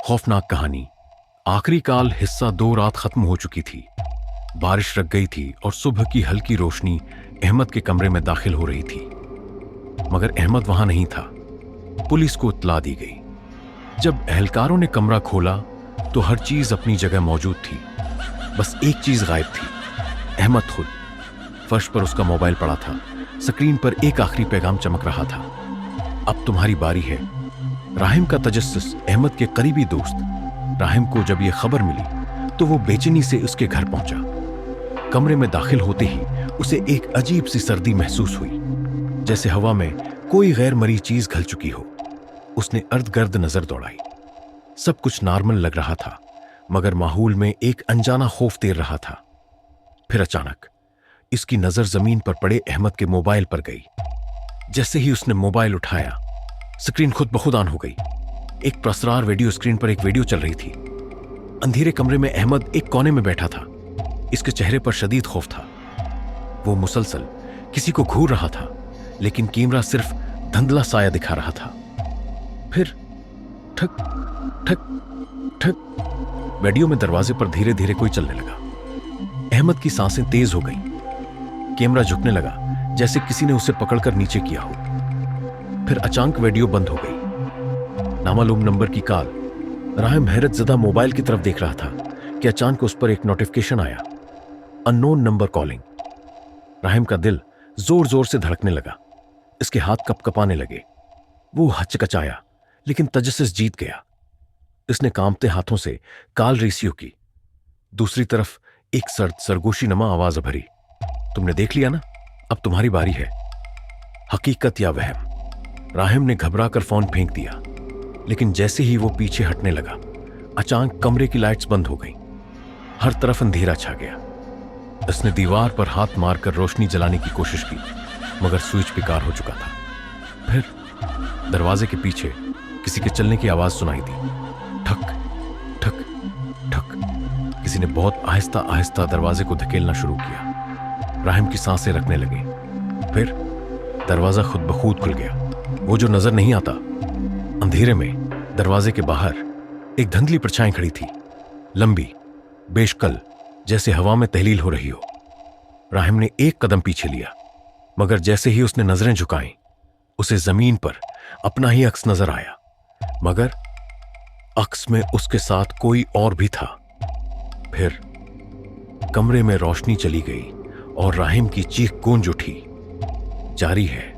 खौफनाक कहानी। आखिरी काल हिस्सा 2 रात खत्म हो चुकी थी। बारिश रख गई थी और सुबह की हल्की रोशनी अहमद के कमरे में दाखिल हो रही थी, मगर अहमद वहां नहीं था। पुलिस को इत्तला दी गई। जब एहलकारों ने कमरा खोला तो हर चीज अपनी जगह मौजूद थी, बस एक चीज गायब थी, अहमद खुद। फर्श पर उसका मोबाइल पड़ा था। स्क्रीन पर एक आखिरी पैगाम चमक रहा था, अब तुम्हारी बारी है। राहिम का तजस्सुस, अहमद के करीबी दोस्त। राहिम को जब यह खबर मिली तो वो बेचैनी से उसके घर पहुंचा। कमरे में दाखिल होते ही उसे एक अजीब सी सर्दी महसूस हुई, जैसे हवा में कोई गैर मरी चीज घल चुकी हो। उसने अर्धगर्द नजर दौड़ाई। सब कुछ नॉर्मल लग रहा था, मगर माहौल में एक अनजाना खौफ तैर रहा था। फिर अचानक इसकी नजर जमीन पर पड़े अहमद के मोबाइल पर गई। जैसे ही उसने मोबाइल उठाया, स्क्रीन खुद ब खुद ऑन हो गई। एक प्रसरार वीडियो स्क्रीन पर एक वीडियो चल रही थी। अंधेरे कमरे में अहमद एक कोने में बैठा था। इसके चेहरे पर शदीद खौफ था। वो मुसलसल किसी को घूर रहा था, लेकिन कैमरा सिर्फ धुंधला साया दिखा रहा था। फिर ठक ठक ठक, वीडियो में दरवाजे पर धीरे धीरे कोई चलने लगा। अहमद की सांसें तेज हो गईं। कैमरा झुकने लगा, जैसे किसी ने उसे पकड़कर नीचे किया हो। फिर अचानक वीडियो बंद हो गई। नामालूम नंबर की कॉल। राहिम हैरतज़दा मोबाइल की तरफ देख रहा था कि अचानक उस पर एक नोटिफिकेशन आया, अननोन नंबर कॉलिंग। राहिम का दिल जोर जोर से धड़कने लगा। इसके हाथ कपकपाने लगे। वो हचकचाया, लेकिन तजस्सुस जीत गया। इसने कांपते हाथों से कॉल रिसीव की। दूसरी तरफ एक सर्द सरगोशी नमा आवाज भरी, तुमने देख लिया ना, अब तुम्हारी बारी है। हकीकत या वहम? राहिम ने घबराकर फोन फेंक दिया, लेकिन जैसे ही वो पीछे हटने लगा, अचानक कमरे की लाइट्स बंद हो गईं। हर तरफ अंधेरा छा गया। उसने दीवार पर हाथ मारकर रोशनी जलाने की कोशिश की, मगर स्विच बेकार हो चुका था। फिर दरवाजे के पीछे किसी के चलने की आवाज सुनाई दी, ठक ठक ठक। किसी ने बहुत आहिस्ता आहिस्ता दरवाजे को धकेलना शुरू किया। राहिम की सांसें रखने लगे। फिर दरवाजा खुद ब खुद खुल गया। वो जो नजर नहीं आता, अंधेरे में दरवाजे के बाहर एक धुंधली परछाई खड़ी थी, लंबी, बेशकल, जैसे हवा में तहलील हो रही हो। राहिम ने एक कदम पीछे लिया, मगर जैसे ही उसने नजरें झुकाईं, उसे जमीन पर अपना ही अक्स नजर आया, मगर अक्स में उसके साथ कोई और भी था। फिर कमरे में रोशनी चली गई और राहिम की चीख गूंज उठी, जारी है।